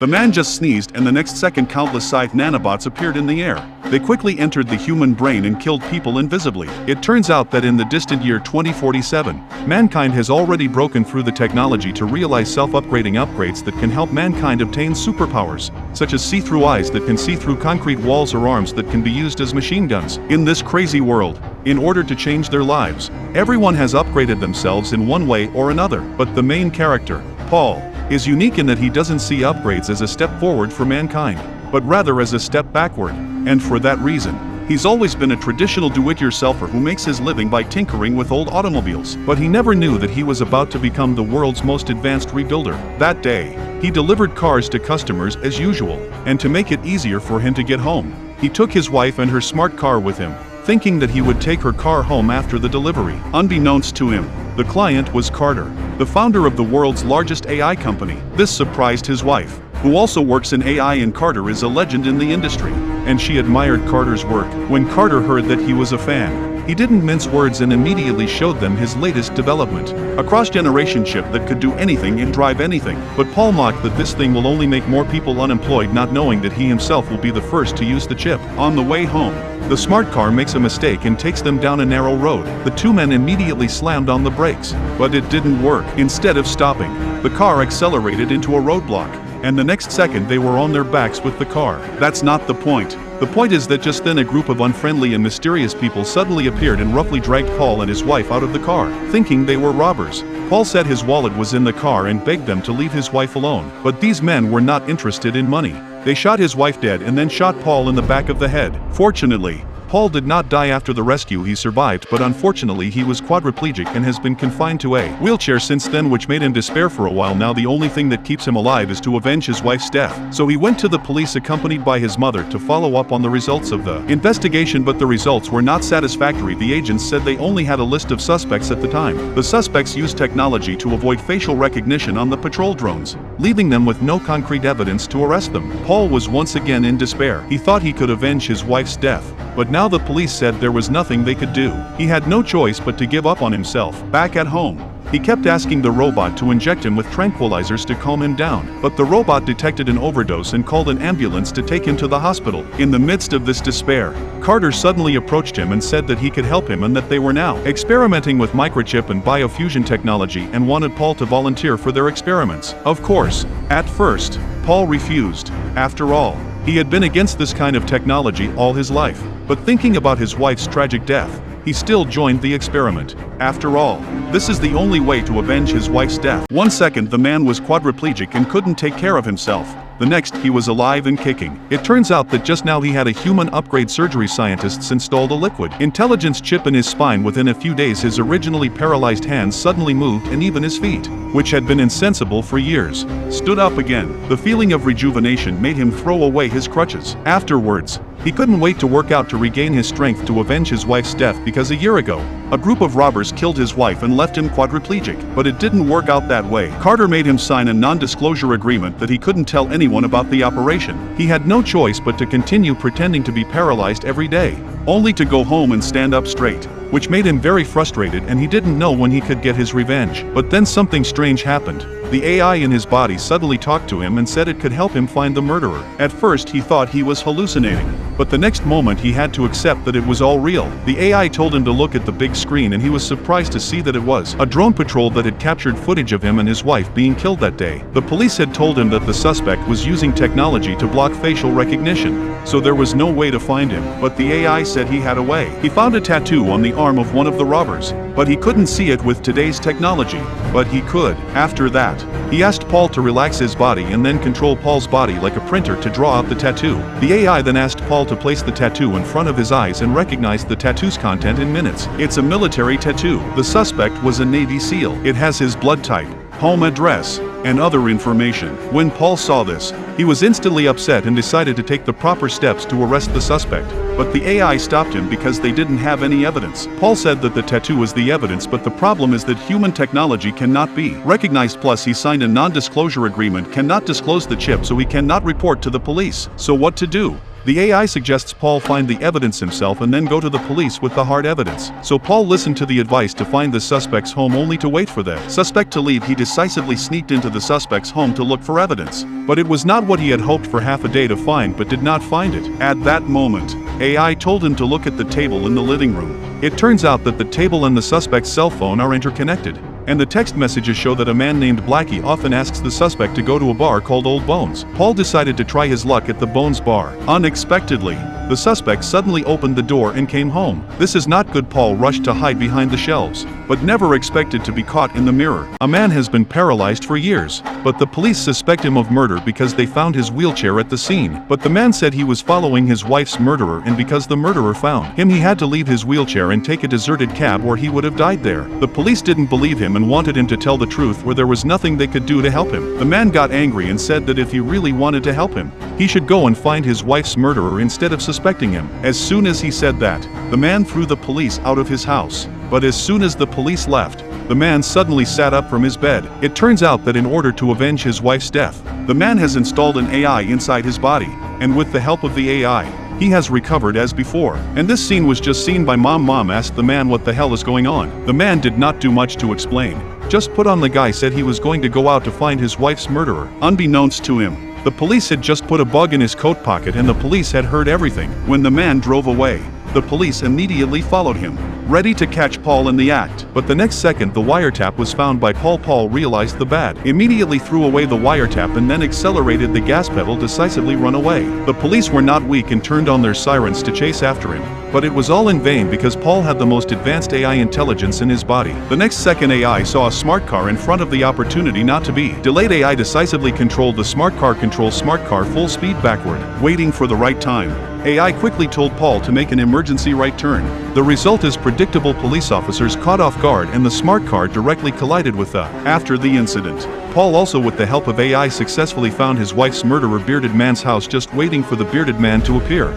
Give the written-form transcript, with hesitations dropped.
The man just sneezed, and the next second countless scythe nanobots appeared in the air. They quickly entered the human brain and killed people invisibly. It turns out that in the distant year 2047, mankind has already broken through the technology to realize self-upgrading upgrades that can help mankind obtain superpowers, such as see-through eyes that can see through concrete walls or arms that can be used as machine guns. In this crazy world, in order to change their lives, everyone has upgraded themselves in one way or another. But the main character, Paul, is unique in that he doesn't see upgrades as a step forward for mankind, but rather as a step backward. And for that reason, he's always been a traditional do-it-yourselfer who makes his living by tinkering with old automobiles. But he never knew that he was about to become the world's most advanced rebuilder. That day, he delivered cars to customers as usual, and to make it easier for him to get home, he took his wife and her smart car with him, thinking that he would take her car home after the delivery. Unbeknownst to him, the client was Carter, the founder of the world's largest AI company. This surprised his wife, who also works in AI, and Carter is a legend in the industry, and she admired Carter's work. When Carter heard that he was a fan, he didn't mince words and immediately showed them his latest development, a cross-generation chip that could do anything and drive anything. But Paul mocked that this thing will only make more people unemployed, not knowing that he himself will be the first to use the chip. On the way home, the smart car makes a mistake and takes them down a narrow road. The two men immediately slammed on the brakes, but it didn't work. Instead of stopping, the car accelerated into a roadblock, and the next second they were on their backs with the car. That's not the point. The point is that just then a group of unfriendly and mysterious people suddenly appeared and roughly dragged Paul and his wife out of the car, thinking they were robbers. Paul said his wallet was in the car and begged them to leave his wife alone. But these men were not interested in money. They shot his wife dead and then shot Paul in the back of the head. Fortunately, Paul did not die after the rescue. He survived, but unfortunately he was quadriplegic and has been confined to a wheelchair since then, which made him despair for a while. Now the only thing that keeps him alive is to avenge his wife's death. So he went to the police accompanied by his mother to follow up on the results of the investigation, but the results were not satisfactory. The agents said they only had a list of suspects at the time. The suspects used technology to avoid facial recognition on the patrol drones, leaving them with no concrete evidence to arrest them. Paul was once again in despair. He thought he could avenge his wife's death, but now the police said there was nothing they could do. He had no choice but to give up on himself. Back at home, he kept asking the robot to inject him with tranquilizers to calm him down, but the robot detected an overdose and called an ambulance to take him to the hospital. In the midst of this despair, Carter suddenly approached him and said that he could help him and that they were now experimenting with microchip and biofusion technology and wanted Paul to volunteer for their experiments. Of course, at first, Paul refused. After all, he had been against this kind of technology all his life, but thinking about his wife's tragic death, he still joined the experiment. After all, this is the only way to avenge his wife's death. One second the man was quadriplegic and couldn't take care of himself. The next, he was alive and kicking. It turns out that just now he had a human upgrade. Surgery scientists installed a liquid intelligence chip in his spine. Within a few days his originally paralyzed hands suddenly moved, and even his feet, which had been insensible for years, stood up again. The feeling of rejuvenation made him throw away his crutches. Afterwards, he couldn't wait to work out to regain his strength to avenge his wife's death, because a year ago, a group of robbers killed his wife and left him quadriplegic. But it didn't work out that way. Carter made him sign a non-disclosure agreement that he couldn't tell anyone about the operation. He had no choice but to continue pretending to be paralyzed every day, only to go home and stand up straight, which made him very frustrated, and he didn't know when he could get his revenge. But then something strange happened. The AI in his body suddenly talked to him and said it could help him find the murderer. At first he thought he was hallucinating, but the next moment he had to accept that it was all real. The AI told him to look at the big screen, and he was surprised to see that it was a drone patrol that had captured footage of him and his wife being killed that day. The police had told him that the suspect was using technology to block facial recognition, so there was no way to find him. But the AI said he had a way. He found a tattoo on the arm of one of the robbers, but he couldn't see it with today's technology. But he could. After that, he asked Paul to relax his body and then control Paul's body like a printer to draw out the tattoo. The AI then asked Paul to place the tattoo in front of his eyes and recognized the tattoo's content in minutes. It's a military tattoo. The suspect was a Navy SEAL. It has his blood type, home address, and other information. When Paul saw this, he was instantly upset and decided to take the proper steps to arrest the suspect. But the AI stopped him because they didn't have any evidence. Paul said that the tattoo was the evidence, but the problem is that human technology cannot be recognized. Plus, he signed a non-disclosure agreement, cannot disclose the chip, so he cannot report to the police. So what to do? The AI suggests Paul find the evidence himself and then go to the police with the hard evidence. So Paul listened to the advice to find the suspect's home only to wait for the suspect to leave. He decisively sneaked into the suspect's home to look for evidence. But it was not what he had hoped for half a day to find, but did not find it. At that moment, AI told him to look at the table in the living room. It turns out that the table and the suspect's cell phone are interconnected, and the text messages show that a man named Blackie often asks the suspect to go to a bar called Old Bones. Paul decided to try his luck at the Bones bar. Unexpectedly, the suspect suddenly opened the door and came home. This is not good. Paul rushed to hide behind the shelves, but never expected to be caught in the mirror. A man has been paralyzed for years, but the police suspect him of murder because they found his wheelchair at the scene. But the man said he was following his wife's murderer, and because the murderer found him, he had to leave his wheelchair and take a deserted cab where he would have died there. The police didn't believe him and wanted him to tell the truth, where there was nothing they could do to help him. The man got angry and said that if he really wanted to help him, he should go and find his wife's murderer instead of suspecting him. As soon as he said that, the man threw the police out of his house. But as soon as the police left, the man suddenly sat up from his bed. It turns out that in order to avenge his wife's death, the man has installed an AI inside his body, and with the help of the AI, he has recovered as before. And this scene was just seen by Mom. Mom asked the man what the hell is going on. The man did not do much to explain. Just put on. The guy said he was going to go out to find his wife's murderer. Unbeknownst to him, the police had just put a bug in his coat pocket, and the police had heard everything. When the man drove away, the police immediately followed him, ready to catch Paul in the act. But the next second the wiretap was found by Paul. Paul realized the bad, immediately threw away the wiretap and then accelerated the gas pedal, decisively run away. The police were not weak and turned on their sirens to chase after him. But it was all in vain because Paul had the most advanced AI intelligence in his body. The next second AI saw a smart car in front of the opportunity not to be delayed. AI decisively controlled the smart car. Control smart car full speed backward, waiting for the right time. AI quickly told Paul to make an emergency right turn. The result is predictable. Police officers caught off guard and the smart car directly collided with the. After the incident, Paul also with the help of AI successfully found his wife's murderer, bearded man's house, just waiting for the bearded man to appear.